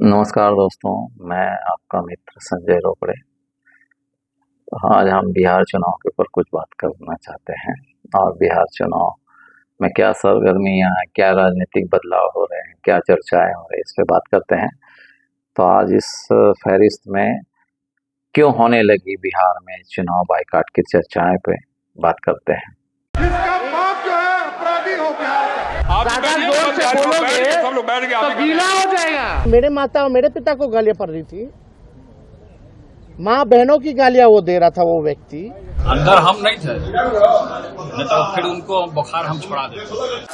नमस्कार दोस्तों, मैं आपका मित्र संजय रोकड़े। आज हम बिहार चुनाव के ऊपर कुछ बात करना चाहते हैं और बिहार चुनाव में क्या सरगर्मियां हैं, क्या राजनीतिक बदलाव हो रहे हैं, क्या चर्चाएं हो रही हैं, इस पे बात करते हैं। तो आज इस फहरिस्त में क्यों होने लगी बिहार में चुनाव बायकॉट की चर्चाएं पे बात करते हैं। जिसका बाप जो है अपराधी हो बिहार का। आप ज्यादा जोर से बोलोगे सब लोग बैठ गए तो गीला हो जाएगा। मेरे माता और मेरे पिता को गालियां पड़ रही थी, माँ बहनों की गालियां वो दे रहा था वो व्यक्ति। अंदर हम नहीं थे, नहीं तो फिर उनको बुखार हम छोड़ा देते।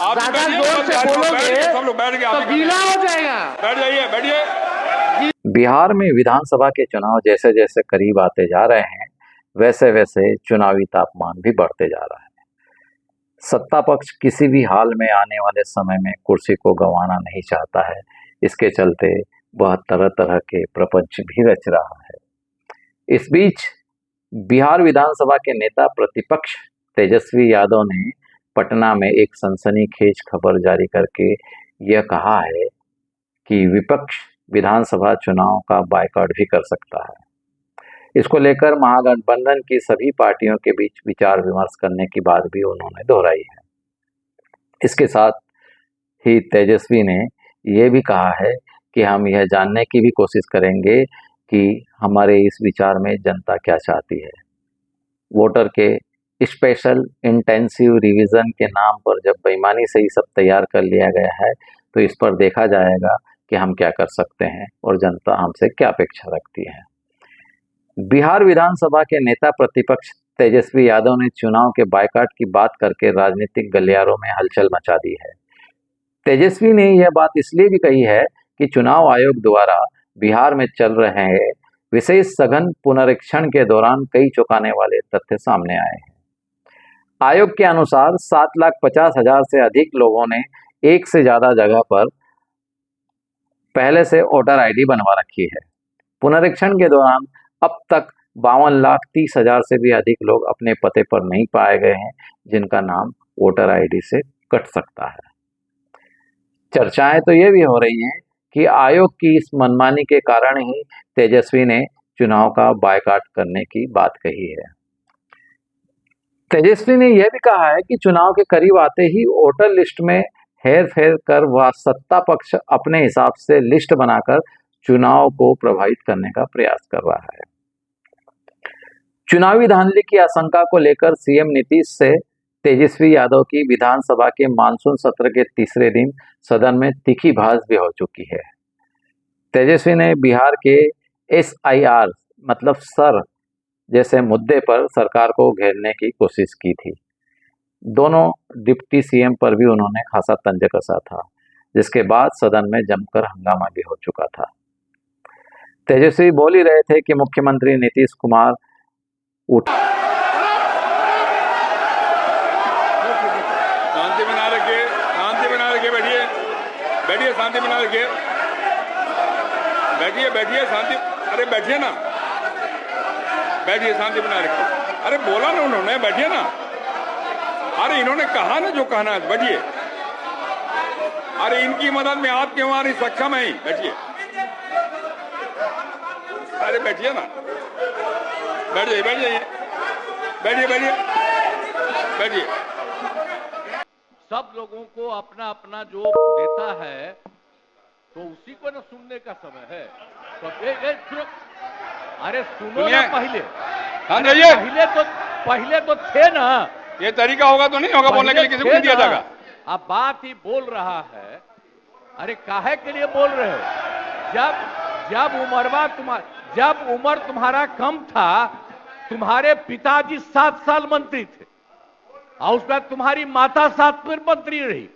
आप ज्यादा जोर से बोलोगे सब लोग बैठ गए तो गीला हो जाएगा। बैठ जाइए, बैठिए। बिहार में विधानसभा के चुनाव जैसे जैसे करीब आते जा रहे हैं वैसे वैसे चुनावी तापमान भी बढ़ते जा रहा है। सत्ता पक्ष किसी भी हाल में आने वाले समय में कुर्सी को गंवाना नहीं चाहता है। इसके चलते वह तरह तरह के प्रपंच भी रच रहा है। इस बीच बिहार विधानसभा के नेता प्रतिपक्ष तेजस्वी यादव ने पटना में एक सनसनीखेज खबर जारी करके यह कहा है कि विपक्ष विधानसभा चुनाव का बायकॉट भी कर सकता है। इसको लेकर महागठबंधन की सभी पार्टियों के बीच विचार विमर्श करने की बात भी उन्होंने दोहराई है। इसके साथ ही तेजस्वी ने यह भी कहा है कि हम यह जानने की भी कोशिश करेंगे कि हमारे इस विचार में जनता क्या चाहती है। वोटर के स्पेशल इंटेंसिव रिवीजन के नाम पर जब बेईमानी से ही सब तैयार कर लिया गया है तो इस पर देखा जाएगा कि हम क्या कर सकते हैं और जनता हमसे क्या अपेक्षा रखती है। बिहार विधानसभा के नेता प्रतिपक्ष तेजस्वी यादव ने चुनाव के बायकॉट की बात करके राजनीतिक गलियारों में हलचल मचा दी है। तेजस्वी ने यह बात इसलिए भी कही है कि चुनाव आयोग द्वारा बिहार में चल रहे विशेष सघन पुनरीक्षण के दौरान कई चौंकाने वाले तथ्य सामने आए हैं। आयोग के अनुसार 7,50,000 से अधिक लोगों ने एक से ज्यादा जगह पर पहले से वोटर आईडी बनवा रखी है। पुनरीक्षण के दौरान अब तक 52,30,000 से भी अधिक लोग अपने पते पर नहीं पाए गए हैं जिनका नाम वोटर आईडी से कट सकता है। चर्चाएं तो ये भी हो रही हैं कि आयोग की इस मनमानी के कारण ही तेजस्वी ने चुनाव का बायकॉट करने की बात कही है। तेजस्वी ने यह भी कहा है कि चुनाव के करीब आते ही वोटर लिस्ट में हेर फेर कर वह सत्ता पक्ष अपने हिसाब से लिस्ट बनाकर चुनाव को प्रभावित करने का प्रयास कर रहा है। चुनावी धांधली की आशंका को लेकर सीएम नीतीश से तेजस्वी यादव की विधानसभा के मानसून सत्र के तीसरे दिन सदन में तीखी बहस भी हो चुकी है। तेजस्वी ने बिहार के SIR मतलब सर जैसे मुद्दे पर सरकार को घेरने की कोशिश की थी। दोनों डिप्टी सीएम पर भी उन्होंने खासा तंज कसा था, जिसके बाद सदन में जमकर हंगामा भी हो चुका था। तेजस्वी बोल ही रहे थे कि मुख्यमंत्री नीतीश कुमार शांति बना रखिए, शांति बना रखिए। बैठिए, बैठिए, शांति बना रखिए। बैठिए, बैठिए, शांति। अरे बैठिए ना, बैठिए, शांति बना रखिए। अरे बोला ना उन्होंने, बैठिए ना। अरे इन्होंने कहा ना जो कहना है, बैठिए। अरे इनकी मदद में आप क्यों आ रही, सक्षम है ही, बैठिए। अरे बैठिए ना, बैठ जाइए, बैठ जाइए, बैठिए, बैठिए, बैठिए। सब लोगों को अपना अपना जो देता है तो उसी को ना सुनने का समय है। तो सुनो, अरे सुनो ना पहले। पहले तो थे ना। ये तरीका होगा तो नहीं होगा बोलने के लिए, किसी को नहीं दिया जाएगा। अब बात ही बोल रहा है। अरे काहे के लिए बोल रहे हो? जब उम्र तुम्हारा कम था, तुम्हारे पिताजी 7 साल मंत्री थे और उसके बाद तुम्हारी माता 7 फिर मंत्री रही,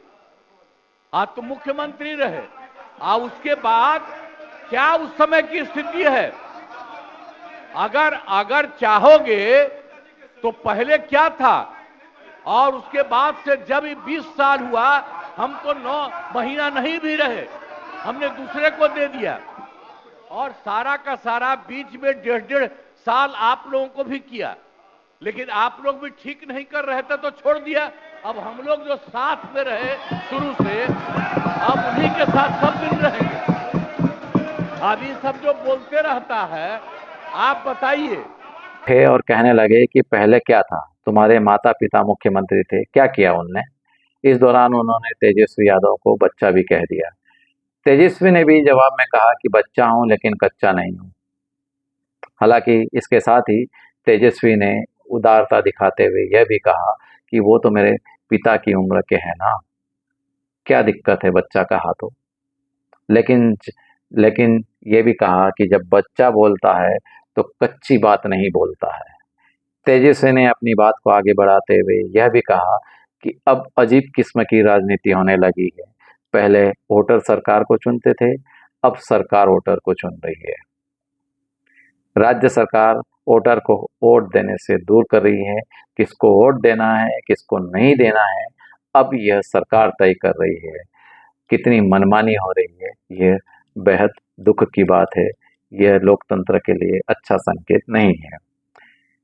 आज तुम मुख्यमंत्री रहे। और उसके बाद क्या उस समय की स्थिति है? अगर चाहोगे तो पहले क्या था और उसके बाद से जब 20 साल हुआ, हम तो 9 महीना नहीं भी रहे, हमने दूसरे को दे दिया। और सारा का सारा बीच में 1.5 साल आप लोगों को भी किया, लेकिन आप लोग भी ठीक नहीं कर रहे थे तो छोड़ दिया। अब हम लोग जो साथ में रहे शुरू से, अब उन्हीं के साथ सब दिन रहेंगे। अब ये सब जो बोलते रहता है, आप बताइए। थे और कहने लगे कि पहले क्या था, तुम्हारे माता पिता मुख्यमंत्री थे, क्या किया उनने। इस दौरान उन्होंने तेजस्वी यादव को बच्चा भी कह दिया। तेजस्वी ने भी जवाब में कहा कि बच्चा हूं लेकिन कच्चा नहीं हूं। हालांकि इसके साथ ही तेजस्वी ने उदारता दिखाते हुए यह भी कहा कि वो तो मेरे पिता की उम्र के हैं ना, क्या दिक्कत है बच्चा कहा तो। लेकिन लेकिन ये भी कहा कि जब बच्चा बोलता है तो कच्ची बात नहीं बोलता है। तेजस्वी ने अपनी बात को आगे बढ़ाते हुए यह भी कहा कि अब अजीब किस्म की राजनीति होने लगी है। पहले वोटर सरकार को चुनते थे, अब सरकार वोटर को चुन रही है। राज्य सरकार वोटर को वोट देने से दूर कर रही है। किसको वोट देना है, किसको नहीं देना है, अब यह सरकार तय कर रही है। कितनी मनमानी हो रही है, यह बेहद दुख की बात है। यह लोकतंत्र के लिए अच्छा संकेत नहीं है।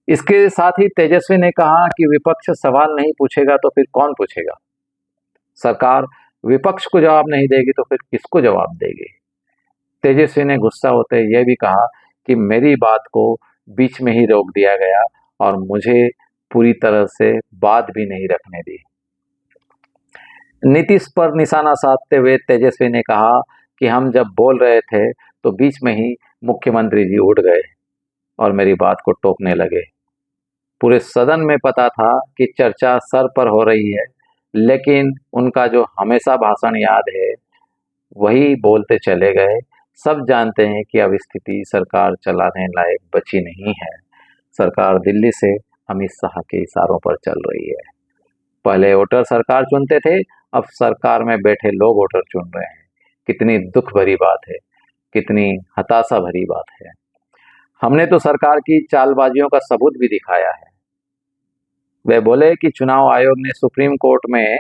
इसके साथ ही तेजस्वी ने कहा कि विपक्ष सवाल नहीं पूछेगा तो फिर कौन पूछेगा। सरकार विपक्ष को जवाब नहीं देगी तो फिर किसको जवाब देगी। तेजस्वी ने गुस्सा होते यह भी कहा कि मेरी बात को बीच में ही रोक दिया गया और मुझे पूरी तरह से बात भी नहीं रखने दी। नीतीश पर निशाना साधते हुए तेजस्वी ने कहा कि हम जब बोल रहे थे तो बीच में ही मुख्यमंत्री जी उठ गए और मेरी बात को टोकने लगे। पूरे सदन में पता था कि चर्चा सर पर हो रही है, लेकिन उनका जो हमेशा भाषण याद है वही बोलते चले गए। सब जानते हैं कि अब स्थिति सरकार चलाने लायक बची नहीं है। सरकार दिल्ली से अमित शाह के इशारों पर चल रही है। पहले वोटर सरकार चुनते थे, अब सरकार में बैठे लोग वोटर चुन रहे हैं। कितनी दुख भरी बात है, कितनी हताशा भरी बात है। हमने तो सरकार की चालबाजियों का सबूत भी दिखाया है। वे बोले कि चुनाव आयोग ने सुप्रीम कोर्ट में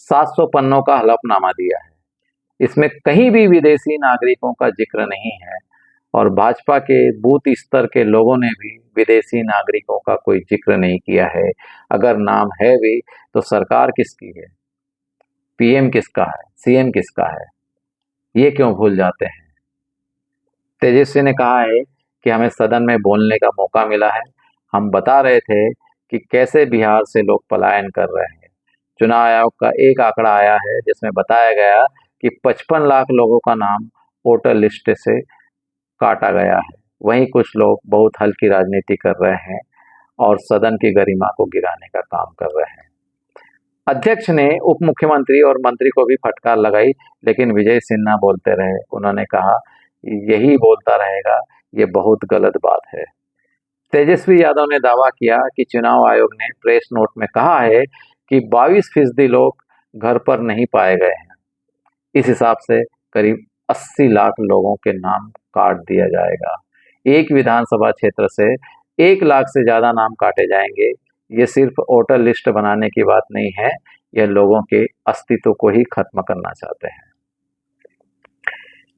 700 पन्नों का हलफनामा दिया है, इसमें कहीं भी विदेशी नागरिकों का जिक्र नहीं है और भाजपा के बूथ स्तर के लोगों ने भी विदेशी नागरिकों का कोई जिक्र नहीं किया है। अगर नाम है भी तो सरकार किसकी है, पीएम किसका है, सीएम किसका है, ये क्यों भूल जाते हैं। तेजस्वी ने कहा है कि हमें सदन में बोलने का मौका मिला है। हम बता रहे थे कि कैसे बिहार से लोग पलायन कर रहे हैं। चुनाव आयोग का एक आंकड़ा आया है जिसमें बताया गया कि 55 लाख लोगों का नाम वोटर लिस्ट से काटा गया है। वहीं कुछ लोग बहुत हल्की राजनीति कर रहे हैं और सदन की गरिमा को गिराने का काम कर रहे हैं। अध्यक्ष ने उप मुख्यमंत्री और मंत्री को भी फटकार लगाई, लेकिन विजय सिन्हा बोलते रहे। उन्होंने कहा यही बोलता रहेगा, ये बहुत गलत बात है। तेजस्वी यादव ने दावा किया कि चुनाव आयोग ने प्रेस नोट में कहा है कि 22% लोग घर पर नहीं पाए गए हैं। इस हिसाब से करीब 80 लाख लोगों के नाम काट दिया जाएगा। एक विधानसभा क्षेत्र से 1 लाख से ज्यादा नाम काटे जाएंगे। ये सिर्फ वोटर लिस्ट बनाने की बात नहीं है, यह लोगों के अस्तित्व को ही खत्म करना चाहते हैं।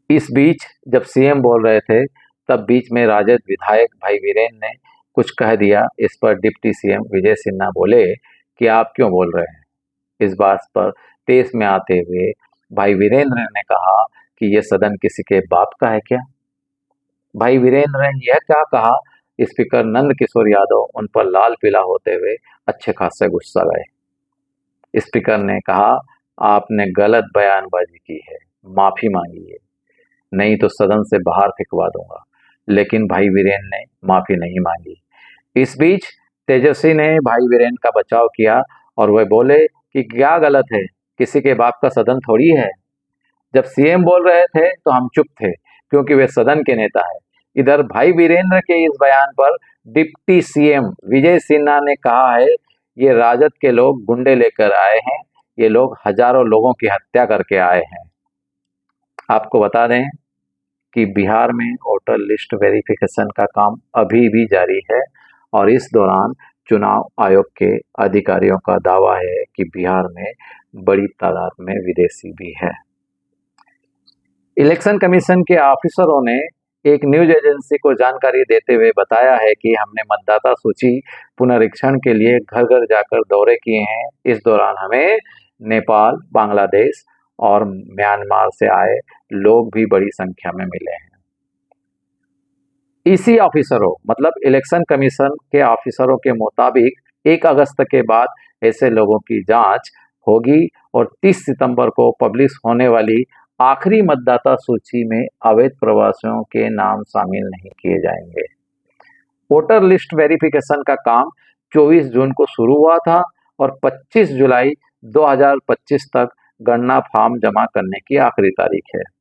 इस बीच जब सीएम बोल रहे थे तब बीच में राजद विधायक भाई वीरेंद्र ने कुछ कह दिया। इस पर डिप्टी सीएम विजय सिन्हा बोले कि आप क्यों बोल रहे हैं। इस बात पर तेज में आते हुए भाई वीरेंद्र ने कहा कि यह सदन किसी के बाप का है क्या। भाई वीरेंद्र ने यह क्या कहा, स्पीकर नंद किशोर यादव उन पर लाल पीला होते हुए अच्छे खासे गुस्सा गए। स्पीकर ने कहा आपने गलत बयानबाजी की है, माफी मांगी है, नहीं तो सदन से बाहर फेंकवा दूंगा। लेकिन भाई वीरेंद्र ने माफी नहीं मांगी। इस बीच तेजस्वी ने भाई वीरेंद्र का बचाव किया और वह बोले कि क्या गलत है, किसी के बाप का सदन थोड़ी है। जब सीएम बोल रहे थे तो हम चुप थे क्योंकि वे सदन के नेता है। इधर भाई वीरेंद्र के इस बयान पर डिप्टी सीएम विजय सिन्हा ने कहा है ये राजद के लोग गुंडे लेकर आए हैं, ये लोग हजारों लोगों की हत्या करके आए हैं। आपको बता दें कि बिहार में वोटर लिस्ट वेरिफिकेशन का काम अभी भी जारी है और इस दौरान चुनाव आयोग के अधिकारियों का दावा है कि बिहार में बड़ी तादाद में विदेशी भी है। इलेक्शन कमीशन के ऑफिसरों ने एक न्यूज एजेंसी को जानकारी देते हुए बताया है कि हमने मतदाता सूची पुनरीक्षण के लिए घर घर जाकर दौरे किए हैं। इस दौरान हमें नेपाल, बांग्लादेश और म्यांमार से आए लोग भी बड़ी संख्या में मिले हैं। ईसी ऑफिसरों मतलब इलेक्शन कमीशन के ऑफिसरों के मुताबिक 1 अगस्त के बाद ऐसे लोगों की जांच होगी और 30 सितंबर को पब्लिश होने वाली आखिरी मतदाता सूची में अवैध प्रवासियों के नाम शामिल नहीं किए जाएंगे। वोटर लिस्ट वेरिफिकेशन का काम 24 जून को शुरू हुआ था और 25 जुलाई 2025 तक गणना फॉर्म जमा करने की आखिरी तारीख है।